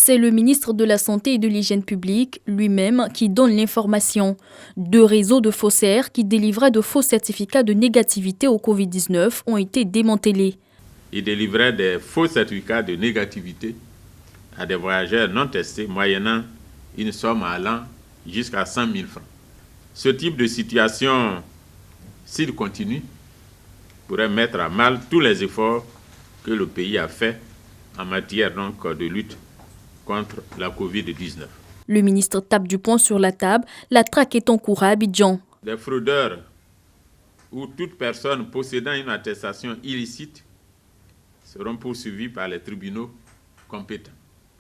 C'est le ministre de la Santé et de l'Hygiène publique lui-même qui donne l'information. 2 réseaux de faussaires qui délivraient de faux certificats de négativité au Covid-19 ont été démantelés. Ils délivraient des faux certificats de négativité à des voyageurs non testés, moyennant une somme allant jusqu'à 100 000 francs. Ce type de situation, s'il continue, pourrait mettre à mal tous les efforts que le pays a fait en matière donc, de lutte contre la Covid-19. Le ministre tape du poing sur la table. La traque est en cours à Abidjan. Des fraudeurs ou toute personne possédant une attestation illicite seront poursuivis par les tribunaux compétents.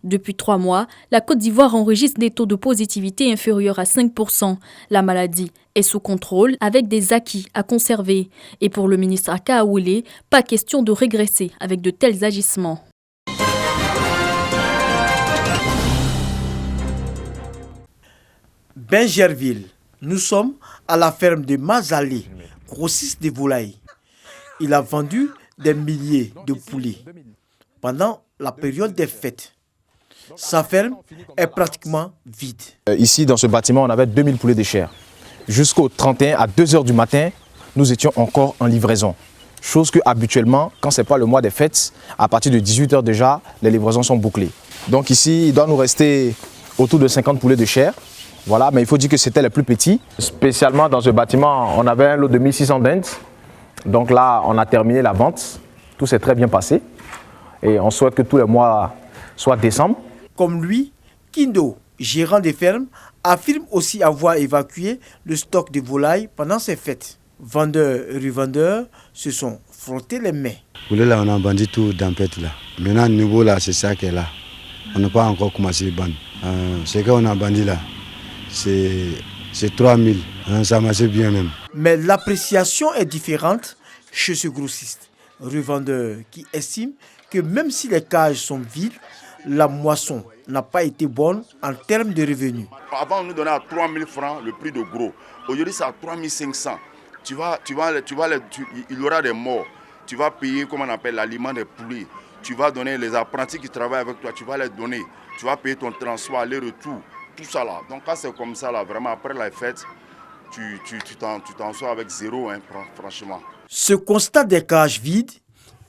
Depuis 3 mois, la Côte d'Ivoire enregistre des taux de positivité inférieurs à 5%. La maladie est sous contrôle avec des acquis à conserver. Et pour le ministre Aka Aoulé, pas question de régresser avec de tels agissements. Benjerville, nous sommes à la ferme de Mazalé, grossiste de volailles. Il a vendu des milliers de poulets pendant la période des fêtes. Sa ferme est pratiquement vide. Ici, dans ce bâtiment, on avait 2000 poulets de chair. Jusqu'au 31, à 2 h du matin, nous étions encore en livraison. Chose que habituellement, quand ce n'est pas le mois des fêtes, à partir de 18 h déjà, les livraisons sont bouclées. Donc ici, il doit nous rester autour de 50 poulets de chair. Voilà, mais il faut dire que c'était les plus petits. Spécialement dans ce bâtiment, on avait un lot de 1600 dindes. Donc là, on a terminé la vente. Tout s'est très bien passé. Et on souhaite que tous les mois soient décembre. Comme lui, Kindo, gérant des fermes, affirme aussi avoir évacué le stock de volailles pendant ces fêtes. Vendeurs et revendeurs se sont frottés les mains. Là, on a vendu tout dans Pète là. Maintenant, le niveau là, c'est ça qui est là. On n'a pas encore commencé à vendre. Ce qu'on a vendu là, c'est 3000. Ça marche bien même. Mais l'appréciation est différente chez ce grossiste. Revendeur qui estime que même si les cages sont vides, la moisson n'a pas été bonne en termes de revenus. Avant, on nous donnait à 3 000 francs le prix de gros. Aujourd'hui, c'est à 3 500. Il y aura des morts. Tu vas payer, comme on appelle, l'aliment des poulets. Tu vas donner les apprentis qui travaillent avec toi, tu vas les donner. Tu vas payer ton transport, aller-retour, tout ça là. Donc quand c'est comme ça, là, vraiment, après la fête, tu t'en sors avec zéro, hein, franchement. Ce constat des cages vides,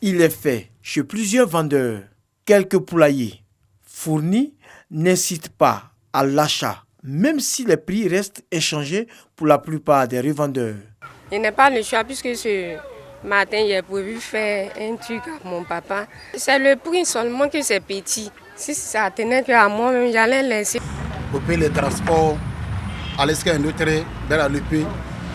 il est fait chez plusieurs vendeurs. Quelques poulaillers fournis n'incitent pas à l'achat, même si les prix restent inchangés pour la plupart des revendeurs. Il n'est pas le choix puisque ce matin, j'ai prévu faire un truc à mon papa. C'est le prix seulement que c'est petit. Si ça tenait qu'à moi-même, j'allais laisser. Pour payer les transports, à l'escalier, un autre, vers la Lépée,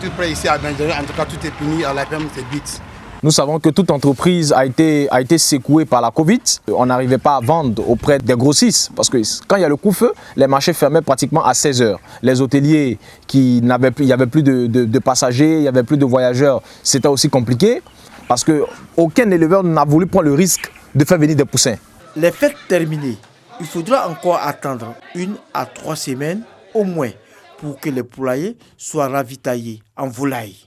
tout près ici à Benjamin, en tout cas tout est fini, à la ferme c'est vite. Nous savons que toute entreprise a été secouée par la Covid. On n'arrivait pas à vendre auprès des grossistes parce que quand il y a le coup-feu, les marchés fermaient pratiquement à 16 h. Les hôteliers, il n'y avait plus de passagers, il n'y avait plus de voyageurs, c'était aussi compliqué parce qu'aucun éleveur n'a voulu prendre le risque de faire venir des poussins. Les fêtes terminées, il faudra encore attendre 1 à 3 semaines au moins pour que les poulaillers soient ravitaillés en volailles.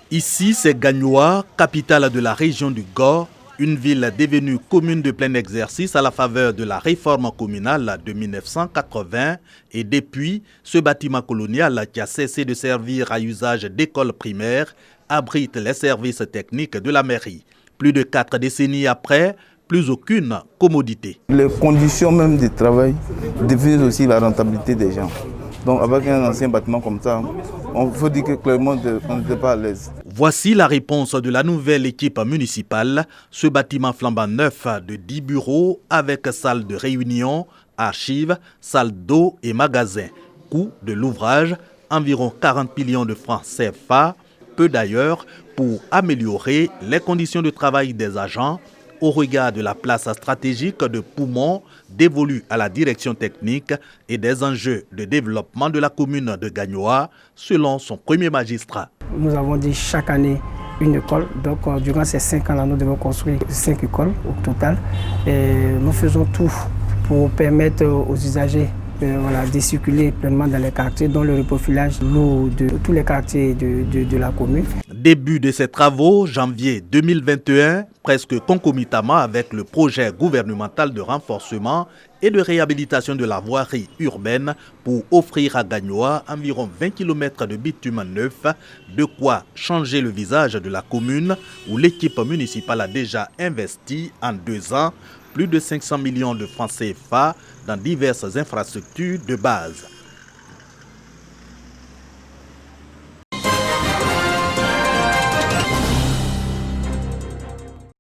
Ici, c'est Gagnoa, capitale de la région du Gor, une ville devenue commune de plein exercice à la faveur de la réforme communale de 1980 et depuis, ce bâtiment colonial qui a cessé de servir à usage d'école primaire abrite les services techniques de la mairie. Plus de 4 décennies après, plus aucune commodité. Les conditions même de travail définissent aussi la rentabilité des gens. Donc avec un ancien bâtiment comme ça, on faut dire que clairement on n'était pas à l'aise. Voici la réponse de la nouvelle équipe municipale. Ce bâtiment flambant neuf de 10 bureaux avec salle de réunion, archives, salle d'eau et magasin. Coût de l'ouvrage, environ 40 millions de francs CFA. Peu d'ailleurs pour améliorer les conditions de travail des agents au regard de la place stratégique de poumon dévolue à la direction technique et des enjeux de développement de la commune de Gagnoa, selon son premier magistrat. Nous avons dit chaque année une école, donc durant ces 5 ans-là, nous devons construire 5 écoles au total. Et nous faisons tout pour permettre aux usagers de circuler pleinement dans les quartiers, dont le reprofilage l'eau de tous les quartiers de la commune. Début de ces travaux, janvier 2021, presque concomitamment avec le projet gouvernemental de renforcement et de réhabilitation de la voirie urbaine pour offrir à Gagnoa environ 20 km de bitume neuf, de quoi changer le visage de la commune où l'équipe municipale a déjà investi en 2 ans plus de 500 millions de francs CFA dans diverses infrastructures de base.